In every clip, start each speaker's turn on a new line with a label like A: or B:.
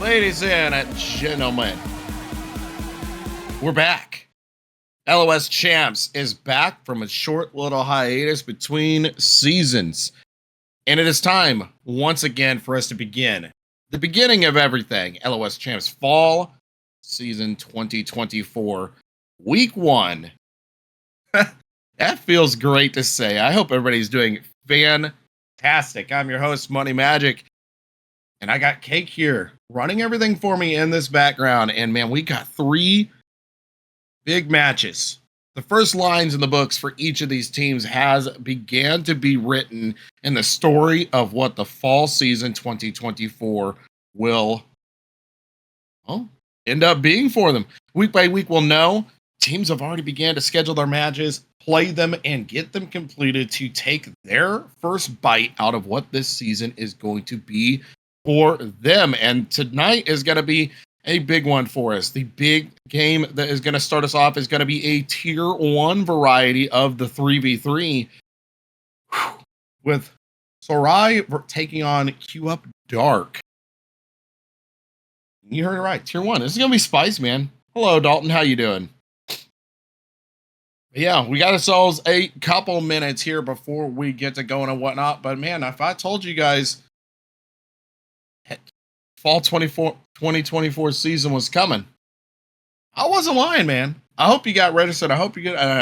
A: Ladies and gentlemen, we're back. LOS Champs is back from a short little hiatus between seasons. And it is time, once again, for us to begin the beginning of everything. LOS Champs Fall Season 2024, Week 1. That feels great to say. I hope everybody's doing fantastic. I'm your host, Money Magic. And I got Cake here running everything for me in this background. And man, we got 3 big matches. The first lines in the books for each of these teams has began to be written in the story of what the fall season 2024 will end up being for them. Week by week, we'll know. Teams have already began to schedule their matches, play them, and get them completed to take their first bite out of what this season is going to be for them. And tonight is going to be a big one for us. The big game that is going to start us off is going to be a tier 1 variety of the 3v3 with SORI taking on Queue Up Dark. You heard it right, tier 1. This is going to be spice, man. Hello, Dalton. How you doing? Yeah, we got ourselves a couple minutes here before we get to going and whatnot. But man, if I told you guys fall 2024 season was coming, I wasn't lying, man. I hope you got registered. I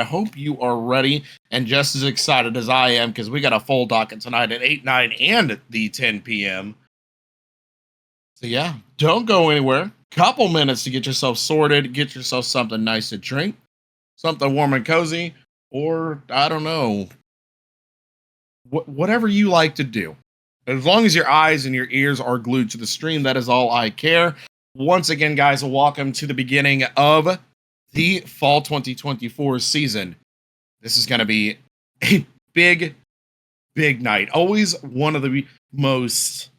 A: hope you are ready and just as excited as I am, because we got a full docket tonight at 8, 9, and the 10 p.m. So yeah, don't go anywhere. Couple minutes to get yourself sorted, get yourself something nice to drink, something warm and cozy, or I don't know, whatever you like to do. As long as your eyes and your ears are glued to the stream, that is all I care. Once again, guys, welcome to the beginning of the fall 2024 season. This is going to be a big, big night. Always one of the most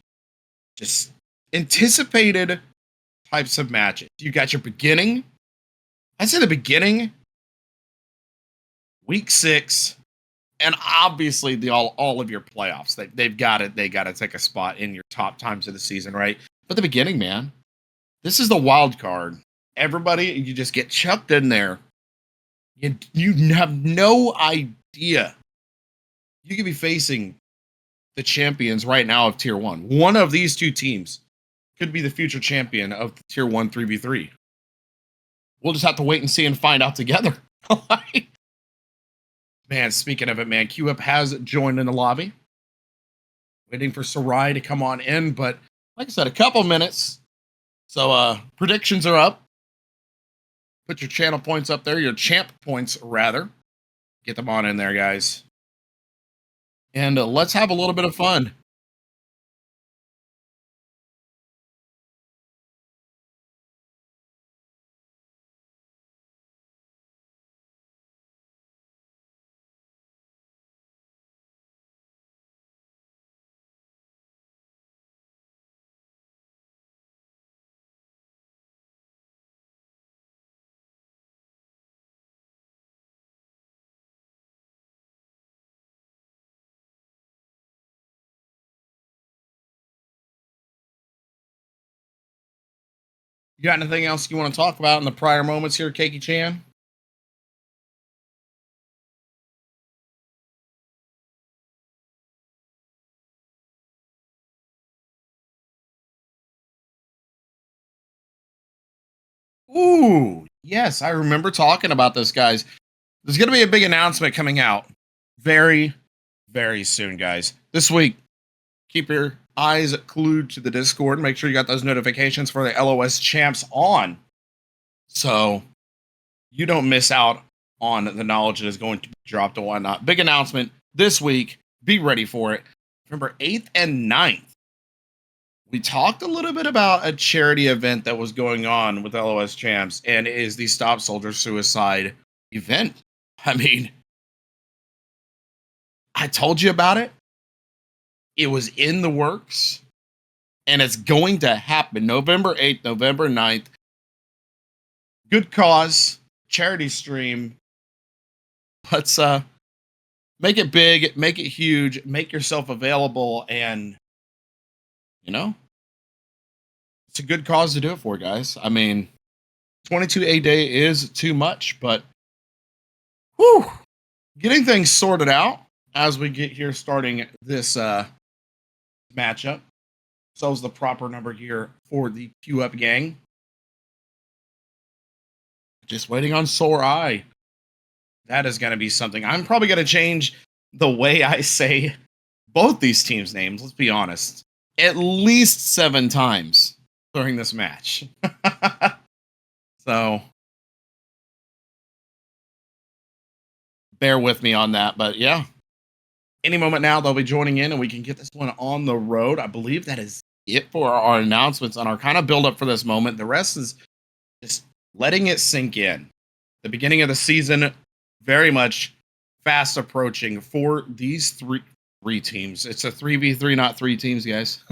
A: just anticipated types of matches. You got your beginning. I say the beginning, week 6. And obviously, all of your playoffs, they've got it. They got to take a spot in your top times of the season, right? But the beginning, man, this is the wild card. Everybody, you just get chucked in there. You have no idea. You could be facing the champions right now of Tier 1. One of these 2 teams could be the future champion of the Tier 1 3v3. We'll just have to wait and see and find out together. Man, speaking of it, man, Queue Up has joined in the lobby. Waiting for SORI to come on in, but like I said, a couple minutes. So predictions are up. Put your channel points up there, your champ points rather. Get them on in there, guys. And let's have a little bit of fun. You got anything else you want to talk about in the prior moments here, Keiki Chan? Ooh, yes, I remember talking about this, guys. There's going to be a big announcement coming out very, very soon, guys. This week, keep your eyes glued to the Discord. Make sure you got those notifications for the LOS Champs on, so you don't miss out on the knowledge that is going to be dropped and whatnot. Big announcement this week. Be ready for it. November 8th and 9th. We talked a little bit about a charity event that was going on with LOS Champs, and it is the Stop Soldier Suicide event. I mean, I told you about it. It was in the works, and it's going to happen November 8th, November 9th. Good cause, charity stream. Let's make it big, make it huge, make yourself available, and it's a good cause to do it for, guys. I mean, 22 a day is too much, but whew, getting things sorted out as we get here starting this matchup. So is the proper number here for the queue up gang. Just waiting on SORI. That is going to be something. I'm probably going to change the way I say both these teams' names, let's be honest, at least 7 times during this match. So bear with me on that. But yeah, any moment now they'll be joining in and we can get this one on the road. I believe that is it for our announcements on our kind of build up for this moment. The rest is just letting it sink in. The beginning of the season, very much fast approaching for these three teams. It's a 3v3, not 3 teams, guys.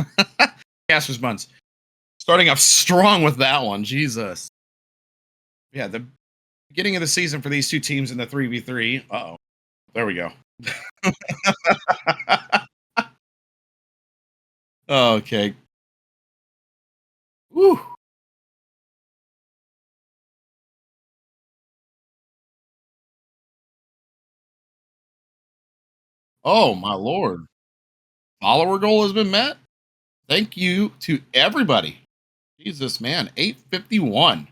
A: Casters Buns. Starting off strong with that one. Jesus. Yeah, the beginning of the season for these 2 teams in the 3v3. Uh-oh. There we go. Okay. Woo. Oh, my Lord. Follower goal has been met. Thank you to everybody. Jesus, man. 851.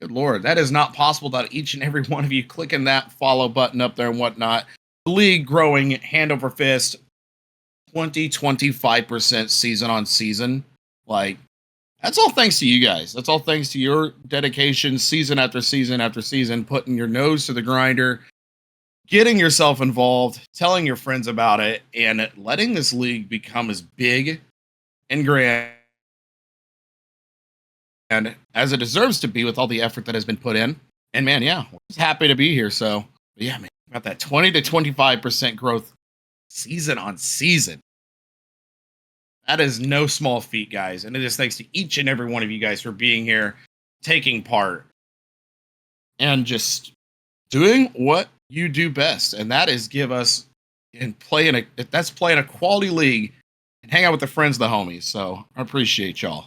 A: Good Lord. That is not possible without each and every one of you clicking that follow button up there and whatnot. The league growing hand over fist. 25% season on season. Like, that's all thanks to you guys. That's all thanks to your dedication season after season after season, putting your nose to the grinder, getting yourself involved, telling your friends about it, and letting this league become as big and grand and as it deserves to be with all the effort that has been put in. And man, yeah, we're just happy to be here. So yeah, man, about that 20 to 25% growth season on season. That is no small feat, guys. And it is thanks to each and every one of you guys for being here, taking part, and just doing what you do best. And that is give us and play in a quality league and hang out with the friends, the homies. So I appreciate y'all.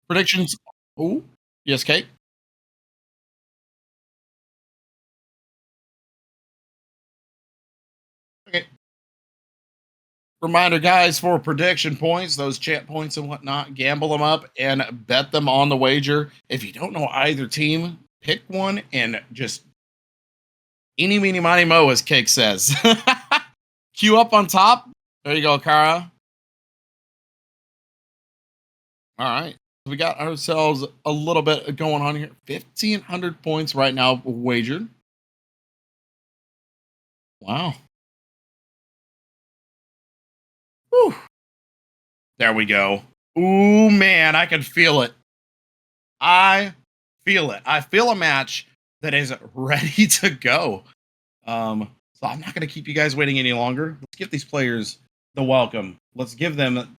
A: Predictions. Oh, yes, Kate. Okay. Reminder, guys, for prediction points, those chat points and whatnot, gamble them up and bet them on the wager. If you don't know either team, pick one and just eeny, meeny, miny, mo, as Cake says. Queue up on top. There you go, Kara. All right. We got ourselves a little bit going on here. 1,500 points right now wagered. Wow. Whew. There we go. Ooh, man, I can feel it. I feel it. I feel a match that is ready to go. So I'm not going to keep you guys waiting any longer. Let's give these players the welcome. Let's give them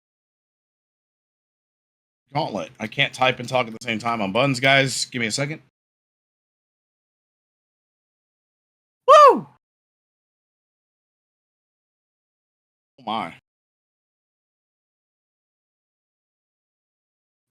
A: gauntlet. I can't type and talk at the same time on buttons, guys. Give me a second. Woo! Oh my.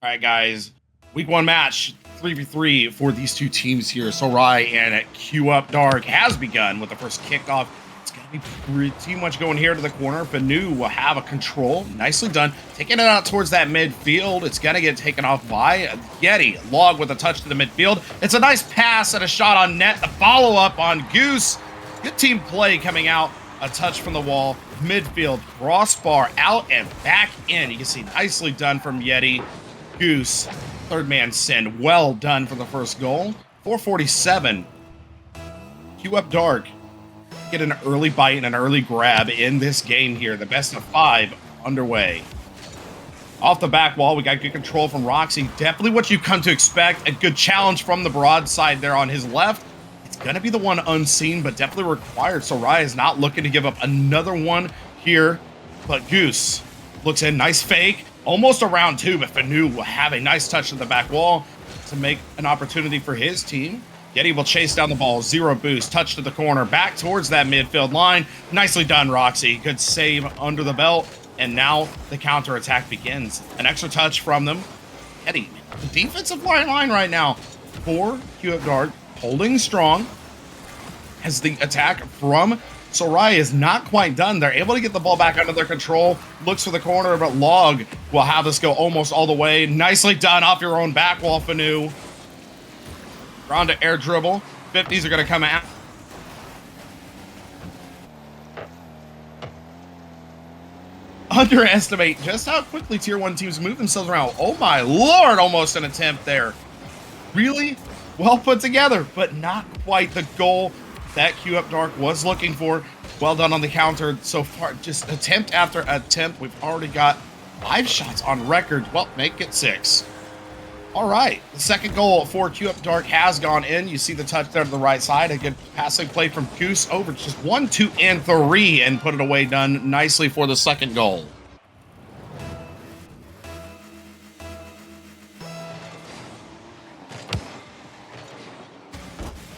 A: All right, guys. Week 1 match, 3v3 for these 2 teams here. SORI and Queue Up Dark has begun with the first kickoff. It's going to be pretty much going here to the corner. Fanu will have a control. Nicely done. Taking it out towards that midfield. It's going to get taken off by Yeti. Log with a touch to the midfield. It's a nice pass and a shot on net. The follow-up on Goose. Good team play coming out. A touch from the wall. Midfield. Crossbar out and back in. You can see nicely done from Yeti. Goose, third man send. Well done for the first goal. 447. Queue Up Dark. Get an early bite and an early grab in this game here. The best of 5 underway. Off the back wall, we got good control from Roxy. Definitely what you've come to expect. A good challenge from the broadside there on his left. It's going to be the one unseen, but definitely required. So Raya is not looking to give up another one here. But Goose looks in. Nice fake. Almost around 2, but Fanu will have a nice touch to the back wall to make an opportunity for his team. Yeti will chase down the ball. Zero boost. Touch to the corner. Back towards that midfield line. Nicely done, Roxy. Good save under the belt. And now the counterattack begins. An extra touch from them. Yeti, the defensive line right now for Q-Up Dark, holding strong. As the attack from SORI is not quite done. They're able to get the ball back under their control. Looks for the corner, but Log will have this go almost all the way. Nicely done off your own back wall, Fanu. Round to air dribble. 50s are going to come out. Underestimate just how quickly tier 1 teams move themselves around. Oh my lord, almost an attempt there. Really well put together, but not quite the goal that Q-Up Dark was looking for. Well done on the counter so far. Just attempt after attempt. We've already got 5 shots on record. Well, make it 6. All right, the second goal for Q-Up Dark has gone in. You see the touch there to the right side. A good passing play from Goose over just 1, 2, and 3 and put it away, done nicely for the second goal.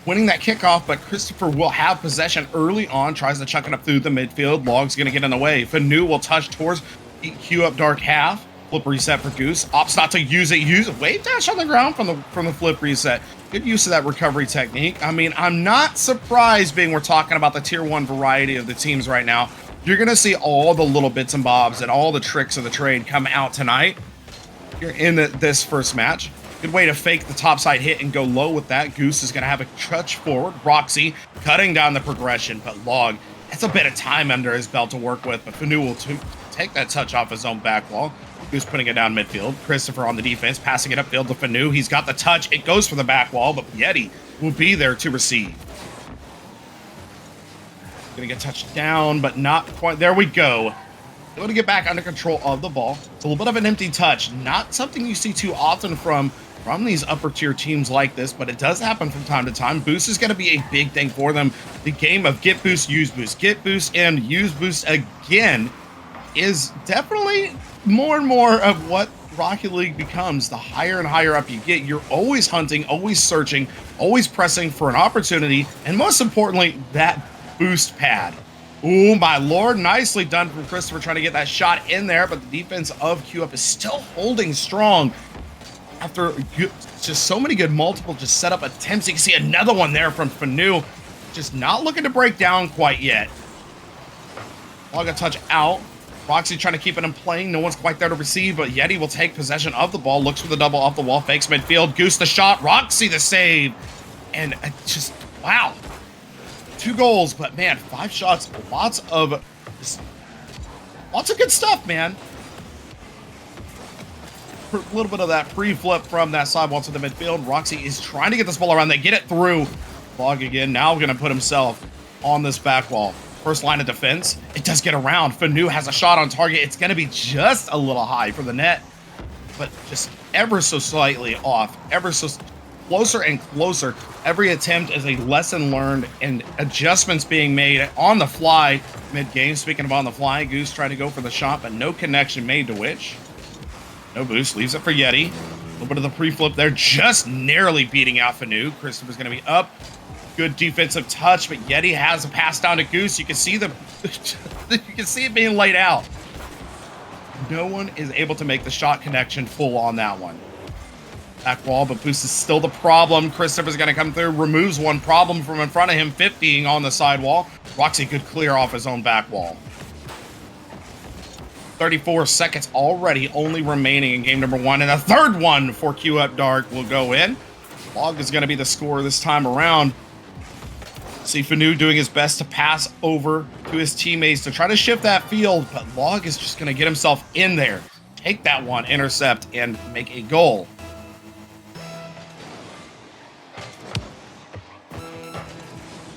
A: Winning that kickoff, but Christopher will have possession early on. Tries to chuck it up through the midfield. Log's going to get in the way. Fanu will touch towards the Q-Up Dark half. Flip reset for Goose. Opts not to use it. Use a wave dash on the ground from the flip reset. Good use of that recovery technique. I mean, I'm not surprised, being we're talking about the tier 1 variety of the teams right now. You're going to see all the little bits and bobs and all the tricks of the trade come out tonight. You're in this first match. Good way to fake the topside hit and go low with that. Goose is going to have a touch forward. Roxy cutting down the progression, but Log, that's a bit of time under his belt to work with, but Fanu will take that touch off his own back wall. Goose putting it down midfield. Christopher on the defense, passing it upfield to Fanu. He's got the touch. It goes for the back wall, but Yeti will be there to receive. Gonna get touched down, but not quite. There we go. Able to get back under control of the ball. It's a little bit of an empty touch. Not something you see too often from these upper tier teams like this, but it does happen from time to time. Boost is going to be a big thing for them. The game of get boost, and use boost again is definitely more and more of what Rocket League becomes. The higher and higher up you get, you're always hunting, always searching, always pressing for an opportunity, and most importantly, that boost pad. Oh my lord, nicely done from Christopher trying to get that shot in there, but the defense of Q-Up is still holding strong after just so many good multiple just set up attempts. You can see another one there from Fanu, just not looking to break down quite yet. Log a touch out. Roxy trying to keep it in play. No one's quite there to receive, but Yeti will take possession of the ball. Looks for the double off the wall. Fakes midfield. Goose the shot. Roxy the save. And just, wow. 2 goals, but man, 5 shots. Lots of good stuff, man. A little bit of that pre-flip from that sidewall to the midfield. Roxy is trying to get this ball around. They get it through. Log again. Now going to put himself on this back wall. First line of defense. It does get around. Fanu has a shot on target. It's going to be just a little high for the net, but just ever so slightly off. Ever so closer and closer. Every attempt is a lesson learned and adjustments being made on the fly mid-game. Speaking of on the fly, Goose trying to go for the shot, but no connection made to which. No boost. Leaves it for Yeti. A little bit of the pre-flip there. Just narrowly beating out Fanu. Christopher's going to be up. Good defensive touch, but Yeti has a pass down to Goose. You can see you can see it being laid out. No one is able to make the shot connection full on that one. Back wall, but Boost is still the problem. Christopher's going to come through, removes one problem from in front of him, 50ing on the sidewall. Roxy could clear off his own back wall. 34 seconds already only remaining in game number 1, and a third one for Q-Up Dark will go in. Log is going to be the scorer this time around. See Fanu doing his best to pass over to his teammates to try to shift that field, but Log is just going to get himself in there, take that one, intercept, and make a goal.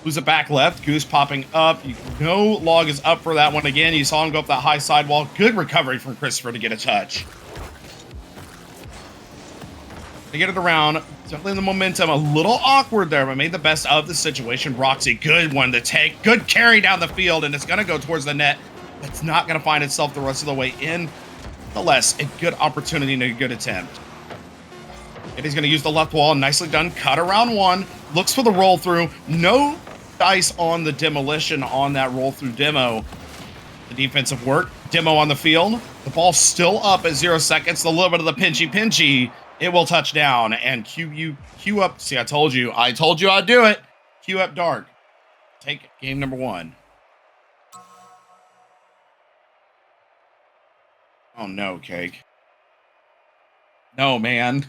A: Who's it back left? Goose popping up. You know Log is up for that one again. You saw him go up that high sidewall. Good recovery from Christopher to get a touch. They get it around. Definitely the momentum a little awkward there, but made the best of the situation. Roxy, good one to take. Good carry down the field, and it's going to go towards the net. It's not going to find itself the rest of the way in. Nonetheless, a good opportunity and a good attempt. And he's going to use the left wall. Nicely done. Cut around one. Looks for the roll through. No dice on the demolition on that roll through demo. The defensive work. Demo on the field. The ball's still up at 0 seconds. A little bit of the pinchy. It will touch down. And queue up. See, I told you I'd do it. Queue up Dark. Take game number 1. Oh no, Cake. No, man.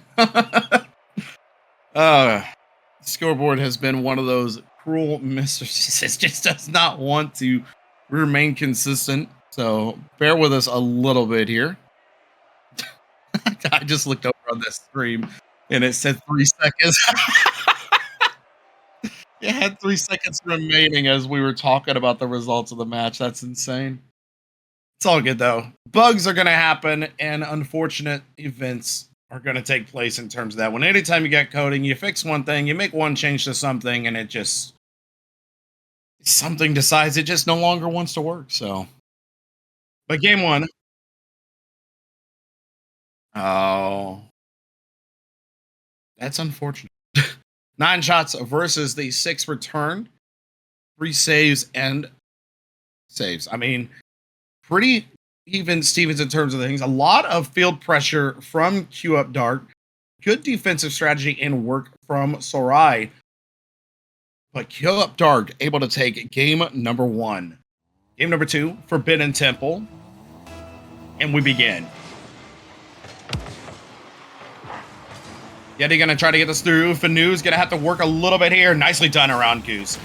A: Scoreboard has been one of those cruel mistresses. It just does not want to remain consistent. So bear with us a little bit here. I just looked over on this stream and it said 3 seconds. It had 3 seconds remaining as we were talking about the results of the match. That's insane. It's all good though. Bugs are going to happen and unfortunate events are going to take place in terms of that. When anytime you get coding, you fix one thing, you make one change to something, and something decides it just no longer wants to work. So, but game 1. Oh, that's unfortunate. 9 shots versus the 6 return, 3 saves and saves. I mean, pretty even Stevens in terms of things. A lot of field pressure from Q Up Dark. Good defensive strategy and work from SORI. But Q Up Dark able to take game number 1. Game number 2, Forbidden Temple. And we begin. Yeti gonna try to get this through. Fanu's gonna have to work a little bit here. Nicely done around Goose.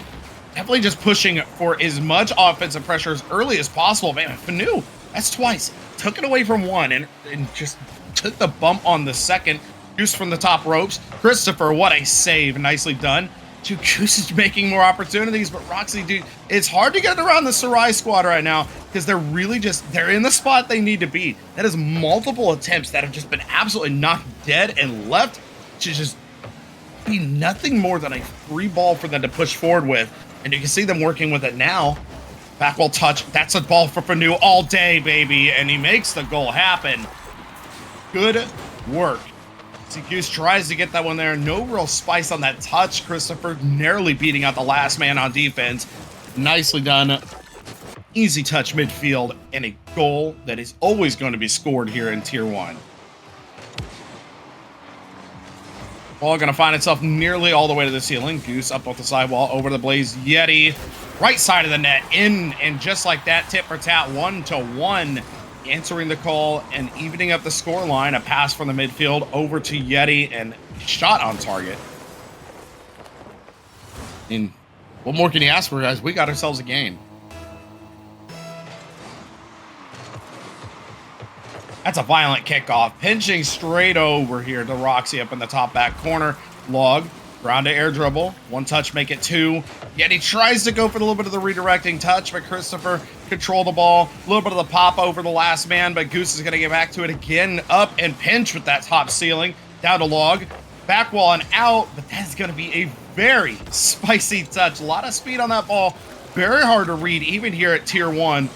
A: Definitely just pushing for as much offensive pressure as early as possible. Man, Fanu, that's twice. Took it away from one and just took the bump on the second. Goose from the top ropes. Christopher, what a save. Nicely done. Goose is making more opportunities, but Roxy, dude, it's hard to get around the SORI squad right now because they're really they're in the spot they need to be. That is multiple attempts that have just been absolutely knocked dead and left to just be nothing more than a free ball for them to push forward with. And you can see them working with it now. Back wall touch. That's a ball for Fanu all day, baby. And he makes the goal happen. Good work. See, Goose tries to get that one there. No real spice on that touch. Christopher narrowly beating out the last man on defense. Nicely done. Easy touch midfield. And a goal that is always going to be scored here in Tier 1. Ball going to find itself nearly all the way to the ceiling. Goose up off the sidewall, over the Blaze Yeti. Right side of the net, in, and just like that, tit for tat, 1-1. Answering the call and evening up the score line. A pass from the midfield over to Yeti and shot on target. And what more can you ask for, guys? We got ourselves a game. That's a violent kickoff. Pinching straight over here to Roxy up in the top back corner. Log, ground to air dribble. 1 touch, make it 2. Yet he tries to go for a little bit of the redirecting touch, but Christopher control the ball. A little bit of the pop over the last man, but Goose is going to get back to it again. Up and pinch with that top ceiling. Down to Log. Back wall and out, but that's going to be a very spicy touch. A lot of speed on that ball. Very hard to read, even here at Tier 1.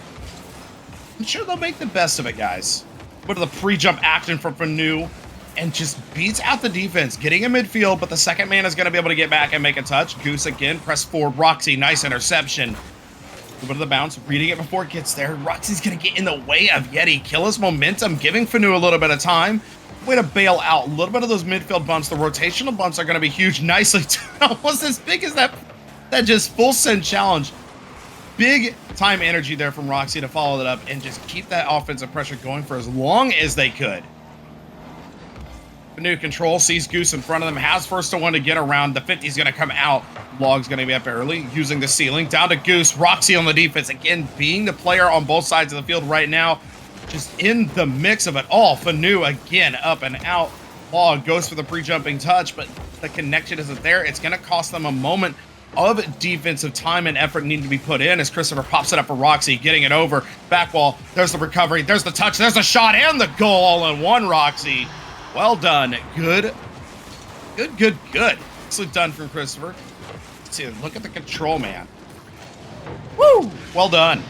A: I'm sure they'll make the best of it, guys. But the pre-jump action from Fanu and just beats out the defense, getting in midfield, but the second man is going to be able to get back and make a touch. Goose again, press forward. Roxy, nice interception. A little bit of the bounce, reading it before it gets there. Roxy's going to get in the way of Yeti, kill his momentum, giving Fanu a little bit of time. Way to bail out. A little bit of those midfield bumps. The rotational bumps are going to be huge. Nicely done. Almost as big as that just full send challenge. Big time energy there from Roxy to follow that up and just keep that offensive pressure going for as long as they could. New control, sees Goose in front of them, has first to 1 to get around. The 50 is going to come out. Log's going to be up early, using the ceiling. Down to Goose. Roxy on the defense. Again, being the player on both sides of the field right now. Just in the mix of it all. Fanu again, up and out. Log goes for the pre-jumping touch, but the connection isn't there. It's going to cost them a moment of defensive time and effort need to be put in as Christopher pops it up for Roxy, getting it over. Back wall, there's the recovery, there's the touch, there's the shot, and the goal all in one, Roxy. Well done. Good. Nicely done from Christopher. Let's see, look at the control, man. Woo! Well done.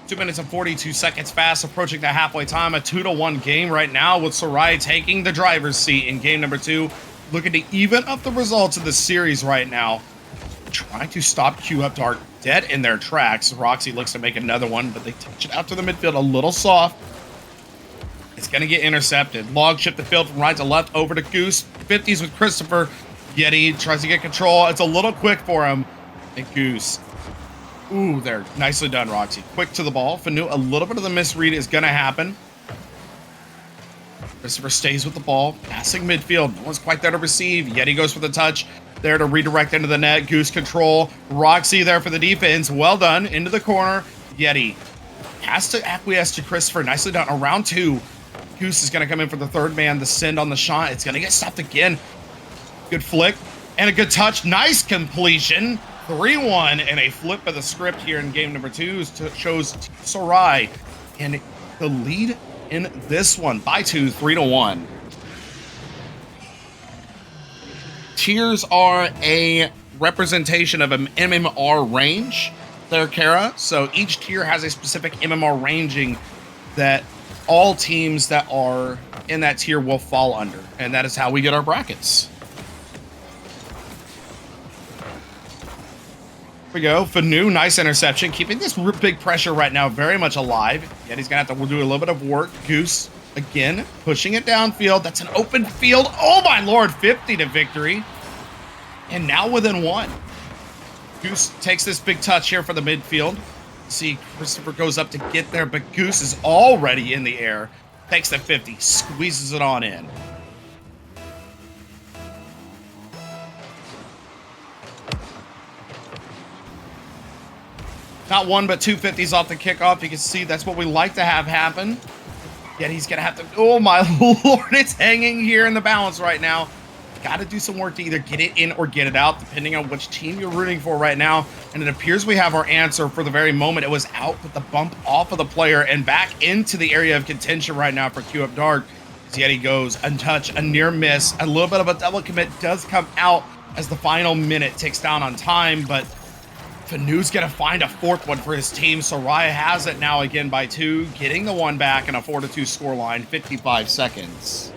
A: 2 minutes and 42 seconds fast, approaching the halfway time. A 2-1 game right now with SORI taking the driver's seat in game number 2. Looking to even up the results of the series right now. Trying to stop Q Up Dark dead in their tracks. Roxy looks to make another one, but they touch it out to the midfield a little soft. It's going to get intercepted. Log shift the field from right to left over to Goose. 50s with Christopher. Yeti tries to get control. It's a little quick for him. And Goose. Ooh, there. Nicely done, Roxy. Quick to the ball. Fanu, a little bit of the misread is going to happen. Christopher stays with the ball. Passing midfield. No one's quite there to receive. Yeti goes for the touch. There to redirect into the net. Goose control. Roxy there for the defense. Well done. Into the corner. Yeti has to acquiesce to Christopher. Nicely done. Around 2. Goose is going to come in for the third man. The send on the shot. It's going to get stopped again. Good flick. And a good touch. Nice completion. 3-1, and a flip of the script here in game number 2 shows SORI and the lead in this one by 2, 3-1. Tiers are a representation of an MMR range there, Kara. So each tier has a specific MMR ranging that all teams that are in that tier will fall under, and that is how we get our brackets. Here we go. Fanu, nice interception. Keeping this big pressure right now very much alive. Yet he's going to have to do a little bit of work. Goose, again, pushing it downfield. That's an open field. Oh, my Lord. 50 to victory. And now within 1. Goose takes this big touch here for the midfield. See, Christopher goes up to get there, but Goose is already in the air. Takes the 50. Squeezes it on in. Not 1, but 2 50s off the kickoff. You can see that's what we like to have happen. Yet he's going to have to... Oh, my Lord. It's hanging here in the balance right now. Got to do some work to either get it in or get it out, depending on which team you're rooting for right now. And it appears we have our answer for the very moment. It was out with the bump off of the player and back into the area of contention right now for Q Up Dark. As Yeti goes untouched, a near miss. A little bit of a double commit does come out as the final minute ticks down on time, but... Fanu's going to find a 4th one for his team. SORI has it now again by 2, getting the 1 back in a 4-2 scoreline, 55 seconds.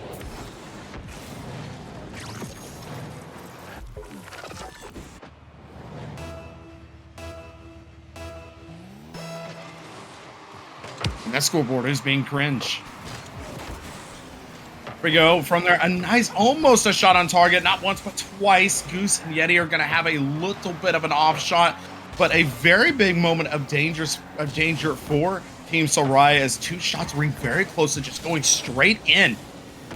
A: And that scoreboard is being cringe. Here we go. From there, a nice, almost a shot on target. Not once, but twice. Goose and Yeti are going to have a little bit of an off shot. But a very big moment of danger for Team SORI as 2 shots were very close to just going straight in.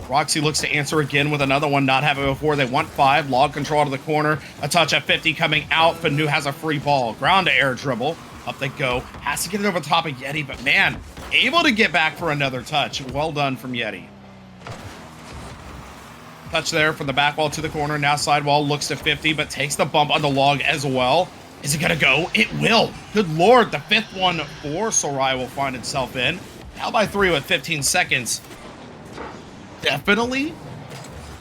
A: Roxy looks to answer again with another one, not having before. They want 5. Log control to the corner. A touch at 50 coming out. Fanu has a free ball. Ground to air dribble. Up they go. Has to get it over the top of Yeti, but man, able to get back for another touch. Well done from Yeti. Touch there from the back wall to the corner. Now sidewall looks to 50, but takes the bump on the log as well. Is it going to go? It will. Good Lord. The 5th one for SORI will find itself in. Now by 3 with 15 seconds. Definitely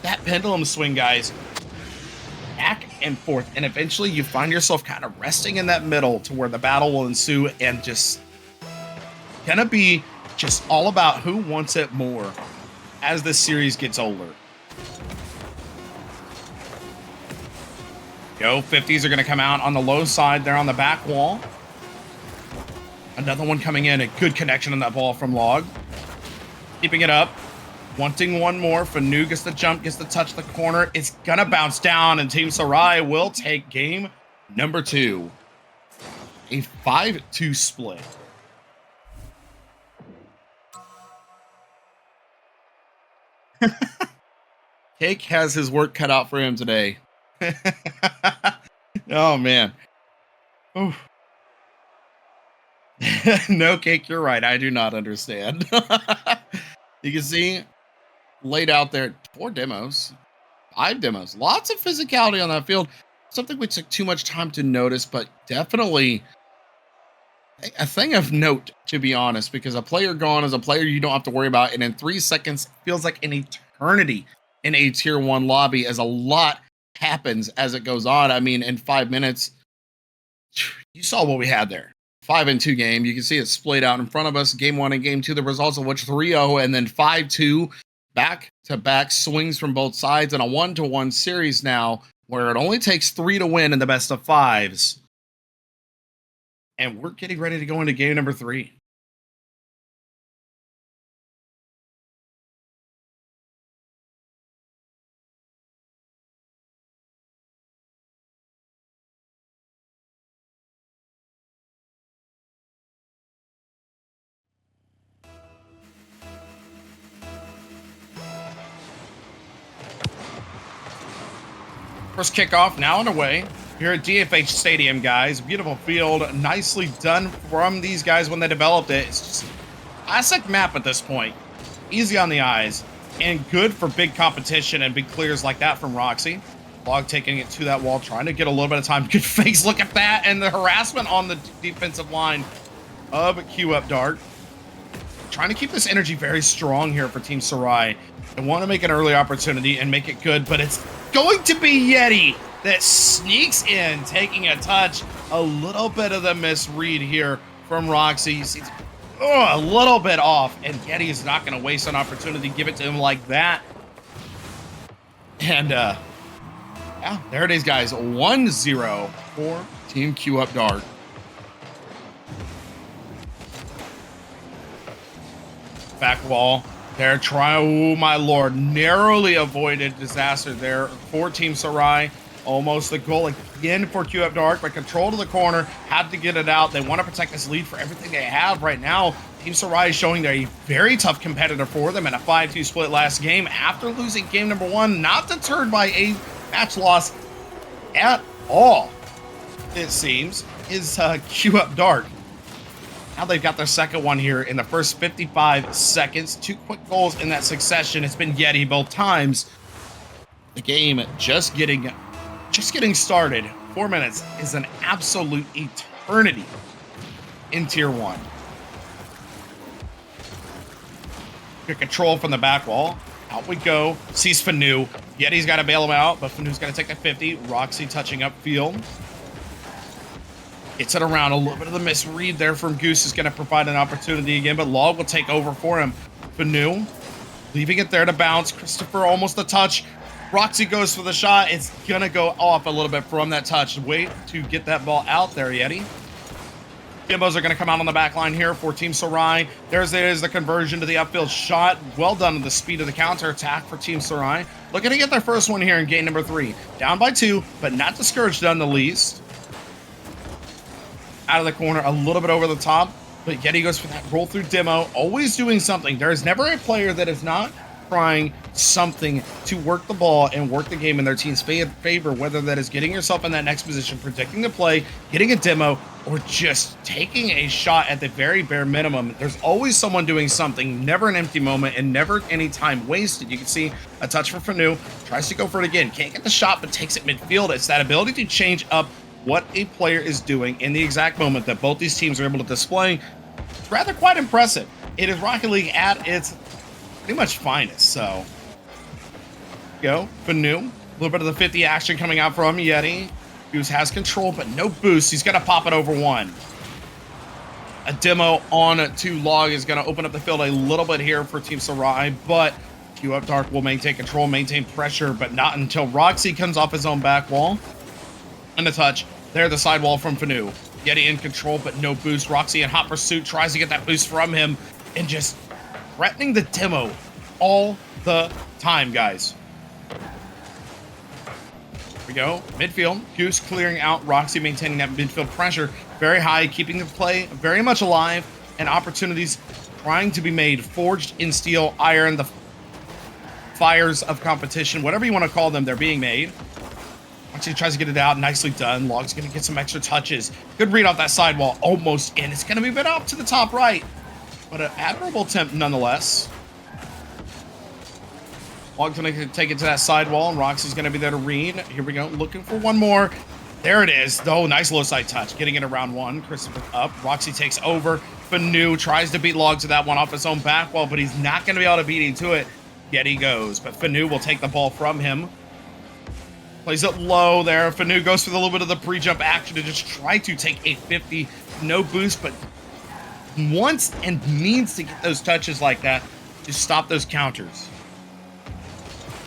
A: that pendulum swing, guys. Back and forth. And eventually you find yourself kind of resting in that middle to where the battle will ensue and just going to be just all about who wants it more as this series gets older. Go, 50s are going to come out on the low side there on the back wall. Another one coming in. A good connection on that ball from Log. Keeping it up. Wanting one more. Fanu gets the jump, gets the touch the corner. It's going to bounce down, and Team SORI will take game number 2. A 5-2 split. Cake has his work cut out for him today. Oh man. No, Cake, you're right. I do not understand. You can see laid out there 4 demos, 5 demos, lots of physicality on that field. Something we took too much time to notice, but definitely a thing of note, to be honest, because a player gone is a player you don't have to worry about. And in 3 seconds feels like an eternity in a tier 1 lobby, as a lot happens as it goes on. I mean, in 5 minutes, you saw what we had there. 5-2 game. You can see it splayed out in front of us. Game 1 and Game 2, the results of which 3-0 and then 5-2 back-to-back swings from both sides in a 1-1 series now, where it only takes 3 to win in the best of 5s. And we're getting ready to go into game number 3. First kickoff now underway here at DFH Stadium, guys. Beautiful field, nicely done from these guys when they developed it. It's just classic map at this point. Easy on the eyes and good for big competition and big clears like that from Roxy. Log taking it to that wall, trying to get a little bit of time. Good face, look at that, and the harassment on the defensive line of Q Up Dark. Trying to keep this energy very strong here for Team SORI. They want to make an early opportunity and make it good, but it's going to be Yeti that sneaks in, taking a touch. A little bit of the misread here from Roxy. You see, a little bit off, and Yeti is not going to waste an opportunity. Give it to him like that. And, yeah, there it is, guys. 1-0 for Team Q Up Dark. Back wall. There, oh my lord, narrowly avoided disaster there for Team SORI. Almost the goal again for Q Up Dark, but control to the corner, had to get it out. They want to protect this lead for everything they have right now. Team SORI is showing they're a very tough competitor for them in a 5-2 split last game after losing game number 1, not deterred by a match loss at all, it seems, is Q Up Dark. Now they've got their second one here in the first 55 seconds. 2 quick goals in that succession. It's been Yeti both times. The game just getting started. 4 minutes is an absolute eternity in Tier 1. Good control from the back wall. Out we go. Sees Fanu. Yeti's got to bail him out, but Fanu's got to take the 50. Roxy touching up field. Gets it around. A little bit of the misread there from Goose is going to provide an opportunity again, but Log will take over for him. Fanu leaving it there to bounce. Christopher almost a touch. Roxy goes for the shot. It's going to go off a little bit from that touch. Wait to get that ball out there, Yeti. Gimbos are going to come out on the back line here for Team SORI. There's the conversion to the upfield shot. Well done with the speed of the counterattack for Team SORI. Looking to get their first one here in game number 3. Down by 2, but not discouraged none the least. Out of the corner, a little bit over the top, but Yeti goes for that roll through demo, always doing something. There is never a player that is not trying something to work the ball and work the game in their team's favor, whether that is getting yourself in that next position, predicting the play, getting a demo, or just taking a shot at the very bare minimum. There's always someone doing something, never an empty moment, and never any time wasted. You can see a touch for Fanu, tries to go for it again, can't get the shot, but takes it midfield. It's that ability to change up what a player is doing in the exact moment that both these teams are able to display. It's rather quite impressive. It is Rocket League at its pretty much finest. So, go Fanu, a little bit of the 50 action coming out from Yeti. Goose has control, but no boost. He's gonna pop it over one. A demo on to Log is gonna open up the field a little bit here for Team SORI, but Q Up Dark will maintain control, maintain pressure, but not until Roxy comes off his own back wall. And a touch. There, the sidewall from Fanu. Yeti in control, but no boost. Roxy in hot pursuit, tries to get that boost from him, and just threatening the demo all the time, guys. Here we go. Midfield. Goose clearing out. Roxy maintaining that midfield pressure very high, keeping the play very much alive, and opportunities trying to be made. Forged in steel, iron, the fires of competition, whatever you want to call them, they're being made. Roxy tries to get it out. Nicely done. Log's going to get some extra touches. Good read off that sidewall. Almost in. It's going to be a bit up to the top right. But an admirable attempt nonetheless. Log's going to take it to that sidewall, and Roxy's going to be there to read. Here we go. Looking for one more. There it is. Oh, nice low side touch. Getting it around one. Christopher up. Roxy takes over. Fanu tries to beat Log to that one off his own back wall, but he's not going to be able to beat him to it. Yeti goes, but Fanu will take the ball from him. Plays it low there. Fanu goes for the little bit of the pre-jump action to just try to take a 50 no boost, but wants and needs to get those touches like that to stop those counters.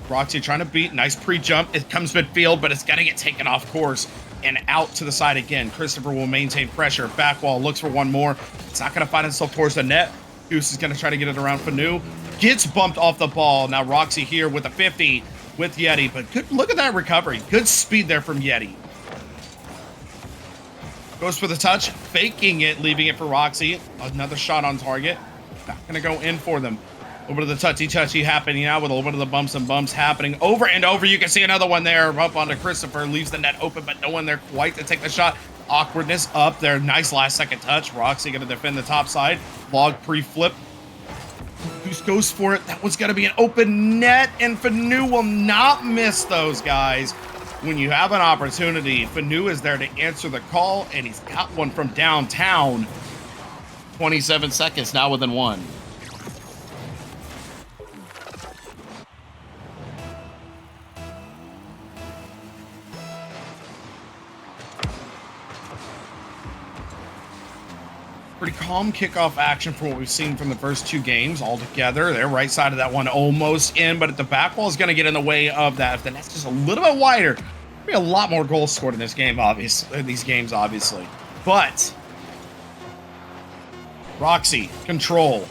A: Roxy trying to beat, nice pre-jump. It comes midfield, but it's gonna get taken off course and out to the side again. Christopher will maintain pressure. Back wall, looks for one more. It's not gonna find itself towards the net. Goose is gonna try to get it around Fanu. Gets bumped off the ball. Now Roxy here with a 50 with Yeti, but good, look at that recovery. Good speed there from Yeti. Goes for the touch, faking it, leaving it for Roxy. Another shot on target. Not gonna go in for them. Over to the touchy happening now with a little bit of the bumps and bumps happening over and over. You can see another one there up onto Christopher. Leaves the net open, but no one there quite to take the shot. Awkwardness up there. Nice last second touch. Roxy going to defend the top side. Log pre-flip. Goose goes for it. That one's going to be an open net, and Fanu will not miss those guys. When you have an opportunity, Fanu is there to answer the call, and he's got one from downtown. 27 seconds now within one. Pretty calm kickoff action for what we've seen from the first two games all together. They're right side of that one almost in, but if the back wall is going to get in the way of that, if the net's just a little bit wider, there'll be a lot more goals scored in this game, obviously. In these games, obviously. But Roxy, control.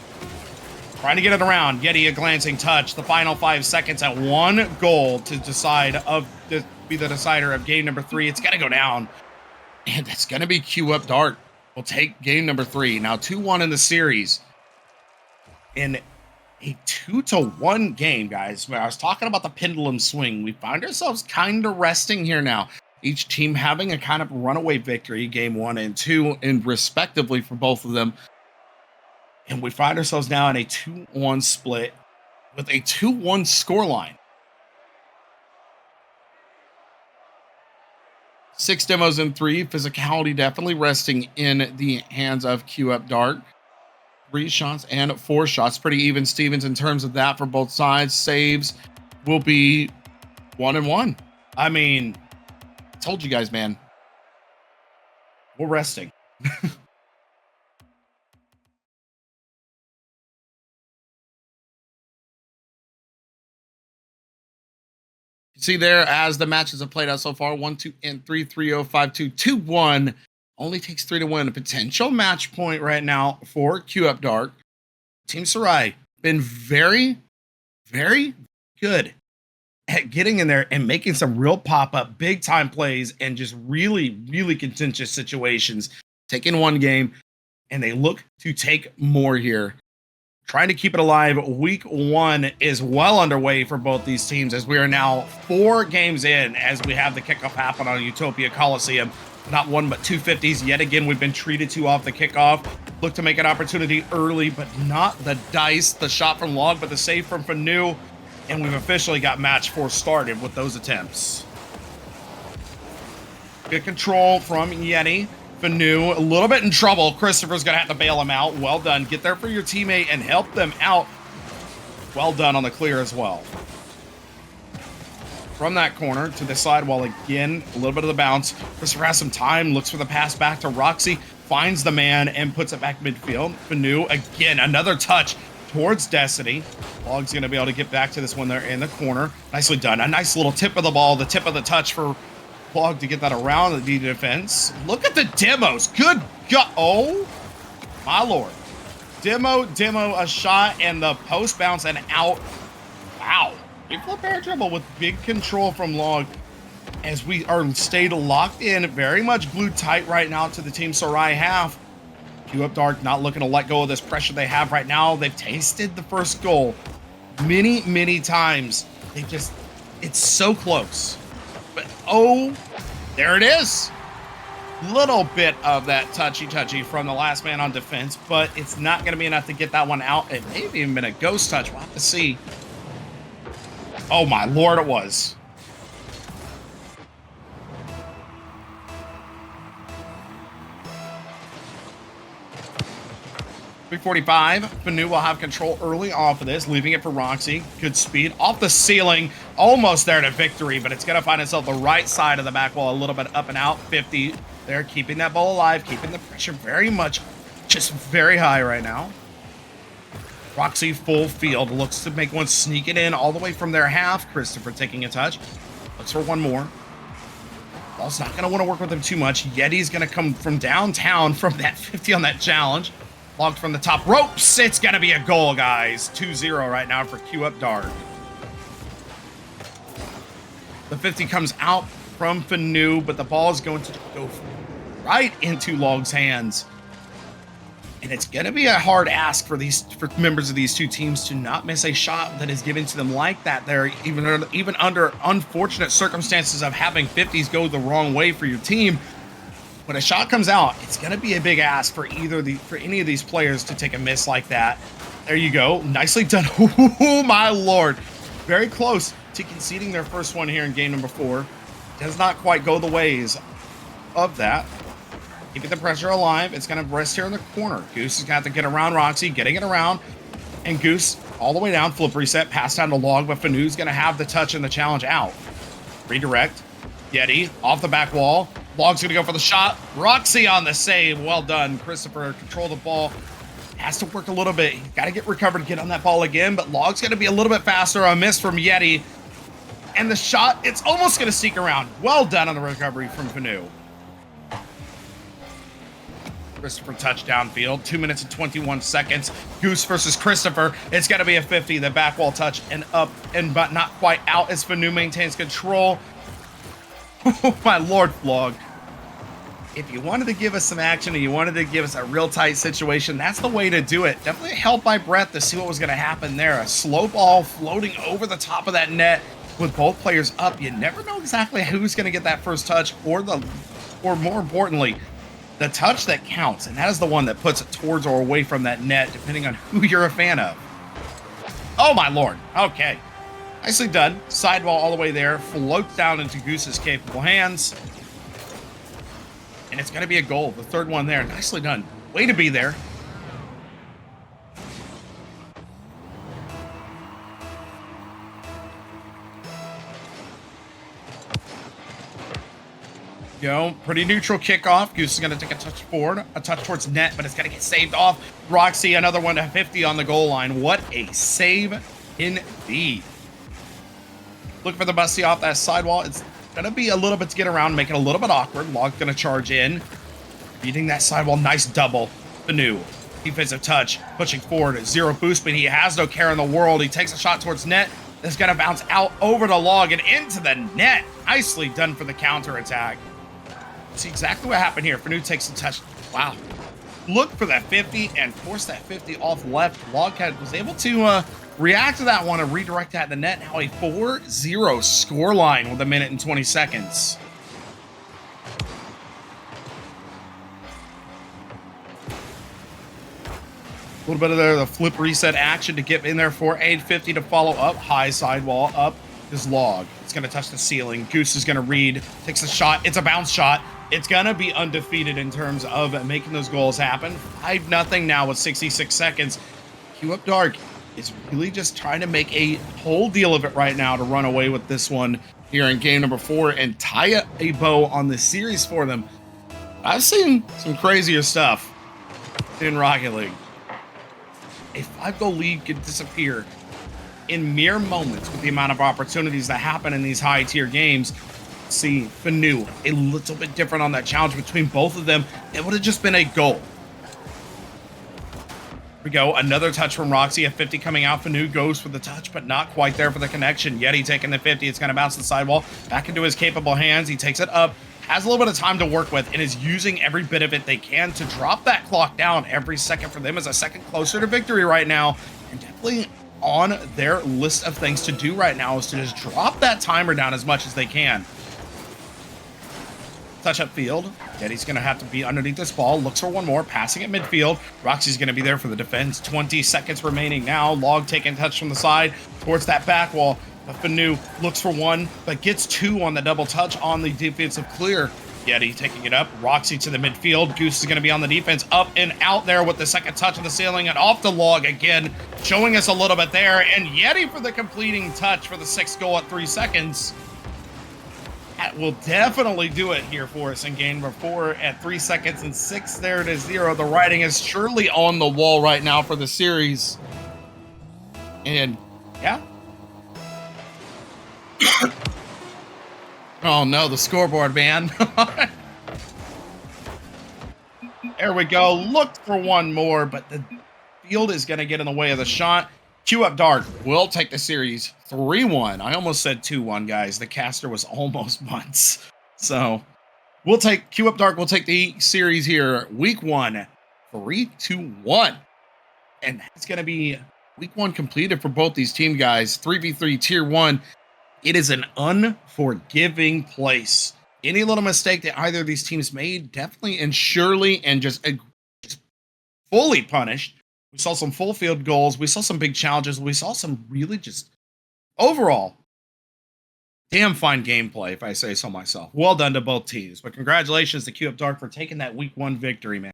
A: Trying to get it around. Yeti, a glancing touch. The final 5 seconds at one goal to be the decider of game number 3. It's going to go down. And that's going to be Q Up Dart. We'll take game number 3. Now 2-1 in the series. In a 2-1 game, guys. When I was talking about the pendulum swing, we find ourselves kind of resting here now. Each team having a kind of runaway victory, game 1 and 2, and respectively for both of them. And we find ourselves now in a 2-1 split with a 2-1 scoreline. 6 demos in 3. Physicality definitely resting in the hands of Q Up Dart. 3 shots and 4 shots. Pretty even Stevens in terms of that for both sides. Saves will be 1-1. I mean, I told you guys, man. We're resting. See there as the matches have played out so far 1, 2, and 3, 3-0, 5-2, 2-1. Only takes 3 to win. A potential match point right now for Q Up Dart. Team SORI been very, very good at getting in there and making some real pop-up, big-time plays and just really, really contentious situations. Taking one game, and they look to take more here. Trying to keep it alive. Week 1 is well underway for both these teams as we are now 4 games in as we have the kickoff happen on Utopia Coliseum. Not 1 but 2 50s. Yet again, we've been treated to off the kickoff. Look to make an opportunity early, but not the dice. The shot from Log, but the save from Fanu. And we've officially got match 4 started with those attempts. Good control from Yeti. Fanu, a little bit in trouble. Christopher's going to have to bail him out. Well done. Get there for your teammate and help them out. Well done on the clear as well. From that corner to the sidewall again. A little bit of the bounce. Christopher has some time. Looks for the pass back to Roxy. Finds the man and puts it back midfield. Fanu, again, another touch towards Destiny. Log's going to be able to get back to this one there in the corner. Nicely done. A nice little tip of the ball. The tip of the touch for Log to get that around the defense. Look at the demos. Good God. Oh, my Lord. Demo, a shot, and the post bounce and out. Wow. Big flip air dribble with big control from Log as we are stayed locked in, very much glued tight right now to the Team SORI half. Q Up Dart not looking to let go of this pressure they have right now. They've tasted the first goal many, many times. It's so close. But, oh, there it is. Little bit of that touchy from the last man on defense, but it's not going to be enough to get that one out. It may have even been a ghost touch. We'll have to see. Oh, my Lord, it was. 345. Fanu will have control early off of this, leaving it for Roxy. Good speed off the ceiling, almost there to victory, but it's going to find itself the right side of the back wall, a little bit up and out. 50 there, keeping that ball alive, keeping the pressure very much, just very high right now. Roxy full field, looks to make one, sneak it in all the way from their half. Christopher taking a touch, looks for one more. Ball's not going to want to work with him too much. Yeti's going to come from downtown from that 50 on that challenge. Logged from the top ropes. It's going to be a goal, guys. 2-0 right now for Q Up Dark. The 50 comes out from Fanu, but the ball is going to go right into Log's hands. And it's going to be a hard ask for members of these two teams to not miss a shot that is given to them like that. They're even under unfortunate circumstances of having 50s go the wrong way for your team. When a shot comes out, it's going to be a big ask for any of these players to take a miss like that. There you go. Nicely done. Oh, my Lord. Very close to conceding their first one here in game number 4. Does not quite go the ways of that. Keeping the pressure alive. It's going to rest here in the corner. Goose is going to have to get around Roxy, getting it around. And Goose all the way down. Flip reset. Pass down to Log, but Fanu's going to have the touch and the challenge out. Redirect. Yeti off the back wall. Log's going to go for the shot. Roxy on the save. Well done. Christopher control the ball. Has to work a little bit. Got to get recovered, get on that ball again, but Log's going to be a little bit faster. A miss from Yeti. And the shot, it's almost going to sneak around. Well done on the recovery from Fanu. Christopher touchdown field. 2 minutes and 21 seconds. Goose versus Christopher. It's got to be a 50. The back wall touch and up, and but not quite out as Fanu maintains control. Oh, my Lord, Vlog. If you wanted to give us some action and you wanted to give us a real tight situation, that's the way to do it. Definitely held my breath to see what was going to happen there. A slow ball floating over the top of that net with both players up. You never know exactly who's going to get that first touch or more importantly, the touch that counts. And that is the one that puts it towards or away from that net, depending on who you're a fan of. Oh, my Lord. Okay. Nicely done. Sidewall all the way there. Floats down into Goose's capable hands. And it's going to be a goal. The third one there. Nicely done. Way to be there. Go. Pretty neutral kickoff. Goose is going to take a touch forward. A touch towards net, but it's going to get saved off. Roxy, another one to 50 on the goal line. What a save indeed. Looking for the busty off that sidewall. It's going to be a little bit to get around, make it a little bit awkward. Log's going to charge in. Beating that sidewall. Nice double. Fanu. Defensive touch. Pushing forward. Zero boost, but he has no care in the world. He takes a shot towards net. It's going to bounce out over the Log and into the net. Nicely done for the counterattack. See exactly what happened here. Fanu takes a touch. Wow. Look for that 50 and force that 50 off left. Logcat was able to react to that one and redirect that to the net. Now a 4-0 score line with 1 minute and 20 seconds. A little bit of the flip reset action to get in there for 850 to follow up. High sidewall up is Log. It's going to touch the ceiling. Goose is going to read. Takes a shot. It's a bounce shot. It's going to be undefeated in terms of making those goals happen. 5-0 now with 66 seconds. Q Up Dark is really just trying to make a whole deal of it right now to run away with this one here in game number 4 and tie a bow on the series for them. I've seen some crazier stuff in Rocket League. A 5-goal lead could disappear in mere moments with the amount of opportunities that happen in these high-tier games. See, Fanu, a little bit different on that challenge between both of them. It would have just been a goal. Here we go. Another touch from Roxy. A 50 coming out. Fanu goes for the touch, but not quite there for the connection. Yeti taking the 50. It's going to bounce the sidewall back into his capable hands. He takes it up. Has a little bit of time to work with and is using every bit of it they can to drop that clock down. Every second for them is a second closer to victory right now. And definitely on their list of things to do right now is to just drop that timer down as much as they can. Touch up field. Yeti's going to have to be underneath this ball. Looks for one more. Passing at midfield. Roxy's going to be there for the defense. 20 seconds remaining now. Log taking touch from the side towards that back wall. But Fanu looks for one, but gets two on the double touch on the defensive clear. Yeti taking it up. Roxy to the midfield. Goose is going to be on the defense. Up and out there with the second touch of the ceiling and off the log again, showing us a little bit there. And Yeti for the completing touch for the 6th goal at 3 seconds. That will definitely do it here for us in game number 4 at 3 seconds and 6 there to 0. The writing is surely on the wall right now for the series. And yeah. Oh no, the scoreboard, man. There we go. Looked for one more, but the field is going to get in the way of the shot. Queue Up Dark will take the series 3-1. I almost said 2-1, guys. The caster was almost months. So we'll take Queue Up Dark. We'll take the series here. Week 1, 3-1. And it's going to be week 1 completed for both these team guys. 3v3 tier 1. It is an unforgiving place. Any little mistake that either of these teams made, definitely and surely and just fully punished. We saw some full field goals. We saw some big challenges. We saw some really just overall damn fine gameplay, if I say so myself. Well done to both teams. But congratulations to Queue Up Dark for taking that week 1 victory, man.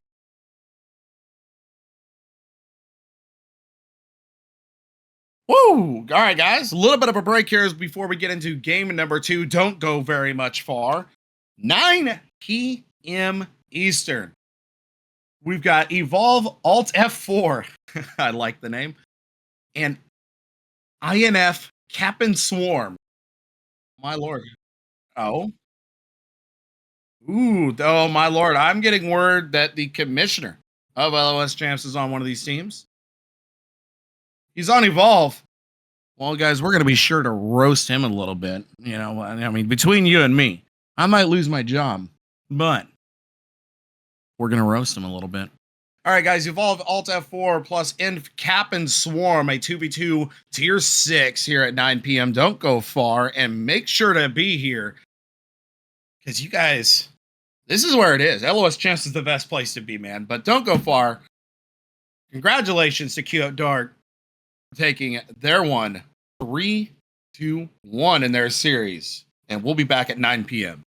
A: Woo! All right, guys. A little bit of a break here before we get into game number 2. Don't go very much far. 9 p.m. Eastern. We've got Evolve Alt F4. I like the name. And INF Cap and Swarm. My lord. Oh. Ooh, oh my lord. I'm getting word that the commissioner of LOS Champs is on one of these teams. He's on Evolve. Well, guys, we're going to be sure to roast him a little bit. You know, I mean, between you and me, I might lose my job, but we're going to roast him a little bit. All right, guys, Evolve Alt F4 plus Inf Cap and Swarm, a 2v2 tier 6 here at 9 p.m. Don't go far and make sure to be here because you guys, this is where it is. LOS Champs is the best place to be, man, but don't go far. Congratulations to Queue Up Dark for taking their 3-1 in their series, and we'll be back at 9 p.m.